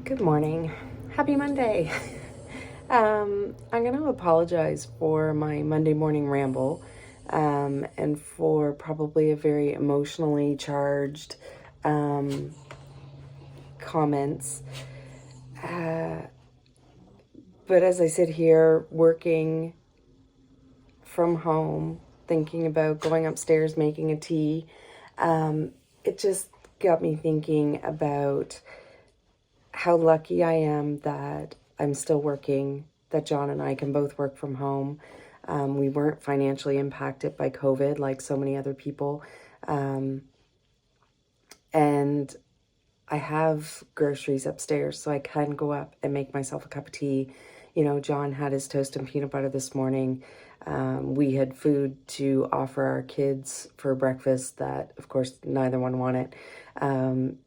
Good morning. Happy Monday. I'm going to apologize for my Monday morning ramble and for probably a very emotionally charged comments. But as I sit here working from home, thinking about going upstairs, making a tea, it just got me thinking about how lucky I am that I'm still working, that John and I can both work from home. We weren't financially impacted by COVID like so many other people. And I have groceries upstairs, so I can go up and make myself a cup of tea. You know, John had his toast and peanut butter this morning. We had food to offer our kids for breakfast that, of course, neither one wanted.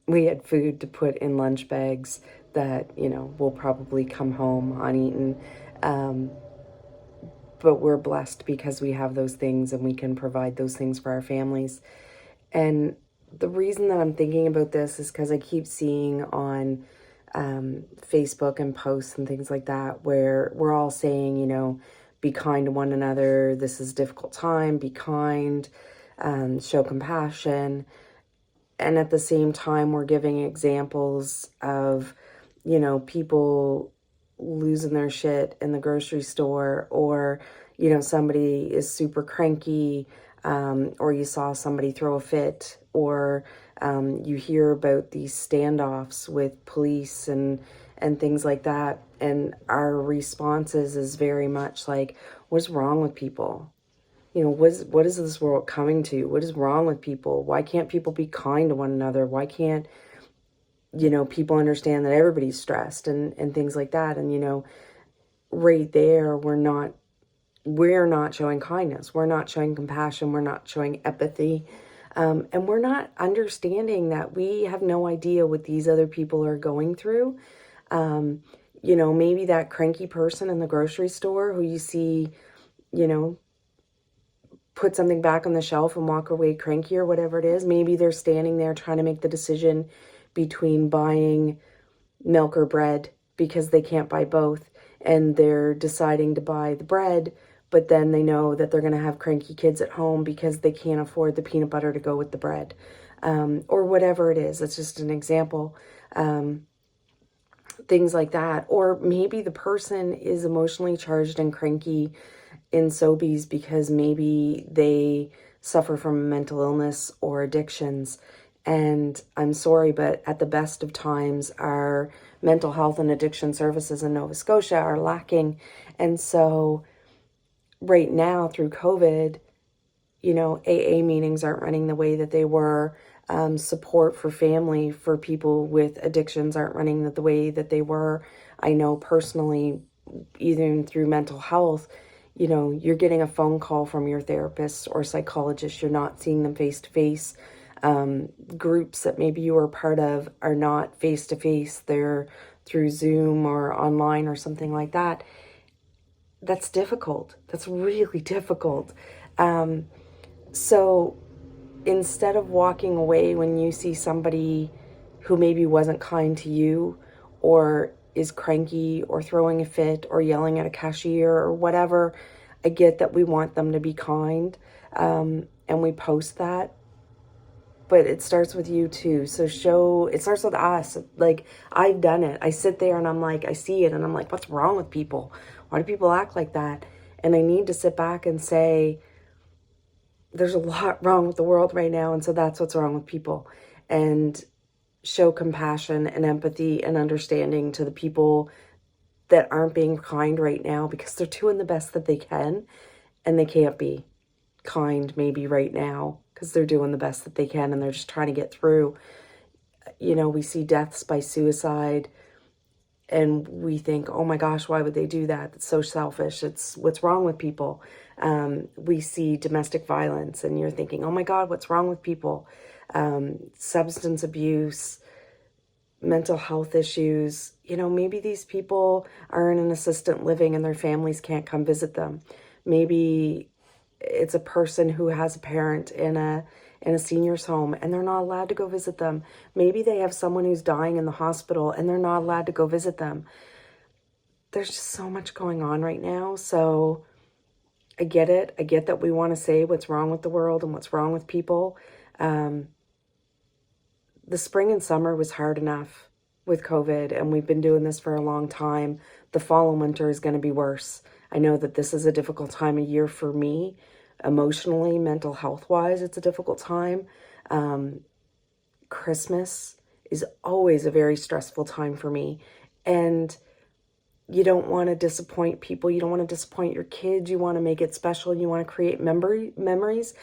We had food to put in lunch bags that, you know, will probably come home uneaten. But we're blessed because we have those things and we can provide those things for our families. And the reason that I'm thinking about this is because I keep seeing on Facebook and posts and things like that where we're all saying, you know, be kind to one another. This is a difficult time. Be kind, show compassion. And at the same time, we're giving examples of, you know, people losing their shit in the grocery store, or, you know, somebody is super cranky, or you saw somebody throw a fit, or you hear about these standoffs with police and things like that. And our responses is very much like, what's wrong with people? You know, what is this world coming to? What is wrong with people? Why can't people be kind to one another? Why can't, you know, people understand that everybody's stressed and things like that? And, you know, right there, we're not showing kindness. We're not showing compassion. We're not showing empathy. And we're not understanding that we have no idea what these other people are going through. You know, maybe that cranky person in the grocery store who you see, you know, put something back on the shelf and walk away cranky or whatever it is. Maybe they're standing there trying to make the decision between buying milk or bread because they can't buy both. And they're deciding to buy the bread, but then they know that they're going to have cranky kids at home because they can't afford the peanut butter to go with the bread. Or whatever it is. It's just an example. Things like that. Or maybe the person is emotionally charged and cranky in Sobeys because maybe they suffer from a mental illness or addictions. And I'm sorry, but at the best of times, our mental health and addiction services in Nova Scotia are lacking. And so right now through COVID, you know, AA meetings aren't running the way that they were. Support for family for people with addictions aren't running the way that they were. I know personally, even through mental health, you know, you're getting a phone call from your therapist or psychologist. You're not seeing them face to face. Groups that maybe you were part of are not face to face. They're through Zoom or online or something like that. That's difficult. That's really difficult. So instead of walking away when you see somebody who maybe wasn't kind to you or is cranky or throwing a fit or yelling at a cashier or whatever, I get that we want them to be kind, and we post that, but it starts with you too. So it starts with us. Like, I've done it. I sit there and I'm like, I see it and I'm like, what's wrong with people? Why do people act like that? And I need to sit back and say, there's a lot wrong with the world right now, and so that's what's wrong with people. And show compassion and empathy and understanding to the people that aren't being kind right now because they're doing the best that they can, and they can't be kind maybe right now because they're doing the best that they can and they're just trying to get through. You know, we see deaths by suicide and we think, oh my gosh, why would they do that? It's so selfish. It's what's wrong with people. We see domestic violence and you're thinking, oh my God, what's wrong with people? Substance abuse, mental health issues. You know, maybe these people are in an assisted living and their families can't come visit them. Maybe it's a person who has a parent in in a senior's home and they're not allowed to go visit them. Maybe they have someone who's dying in the hospital and they're not allowed to go visit them. There's just so much going on right now. So I get it. I get that we want to say what's wrong with the world and what's wrong with people. The spring and summer was hard enough with COVID, and we've been doing this for a long time. The fall and winter is going to be worse. I know that this is a difficult time of year for me, emotionally, mental health wise. It's a difficult time. Christmas is always a very stressful time for me, and you don't want to disappoint people. You don't want to disappoint your kids. You want to make it special. You want to create memories.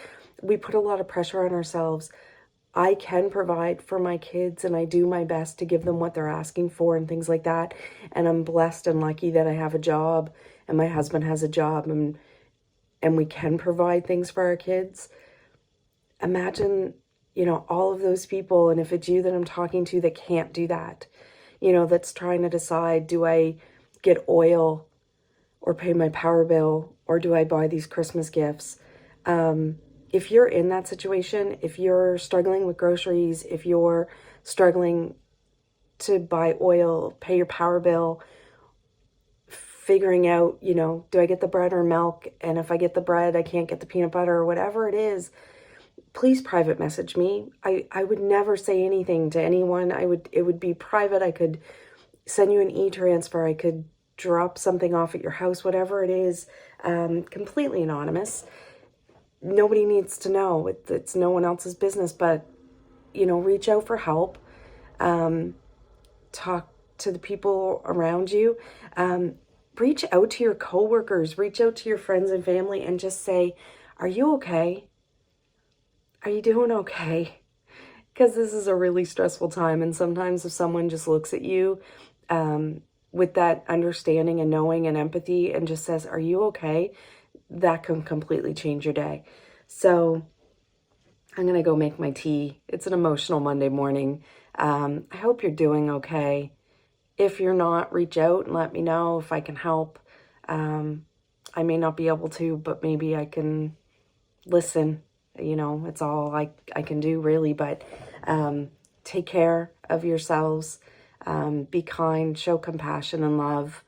We put a lot of pressure on ourselves. I can provide for my kids and I do my best to give them what they're asking for and things like that. And I'm blessed and lucky that I have a job and my husband has a job and we can provide things for our kids. Imagine, all of those people, and if it's you that I'm talking to that can't do that, that's trying to decide, do I get oil or pay my power bill or do I buy these Christmas gifts? If you're in that situation, if you're struggling with groceries, if you're struggling to buy oil, pay your power bill, figuring out, do I get the bread or milk? And if I get the bread, I can't get the peanut butter or whatever it is, please private message me. I would never say anything to anyone. It would be private. I could send you an e-transfer. I could drop something off at your house, whatever it is, completely anonymous. Nobody needs to know. It's no one else's business, but, reach out for help. Talk to the people around you. Reach out to your coworkers, reach out to your friends and family and just say, are you okay? Are you doing okay? Because this is a really stressful time. And sometimes if someone just looks at you with that understanding and knowing and empathy and just says, are you okay? That can completely change your day. So I'm going to go make my tea. It's an emotional Monday morning. I hope you're doing okay. If you're not, reach out and let me know if I can help. I may not be able to, but maybe I can listen. It's all I can do really, but take care of yourselves. Be kind, show compassion and love.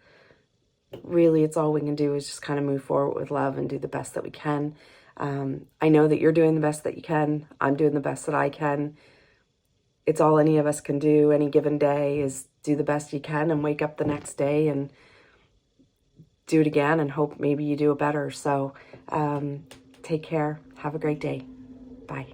Really, it's all we can do is just kind of move forward with love and do the best that we can. I know that you're doing the best that you can. I'm doing the best that I can. It's all any of us can do any given day is do the best you can and wake up the next day and do it again and hope maybe you do it better. So take care. Have a great day. Bye.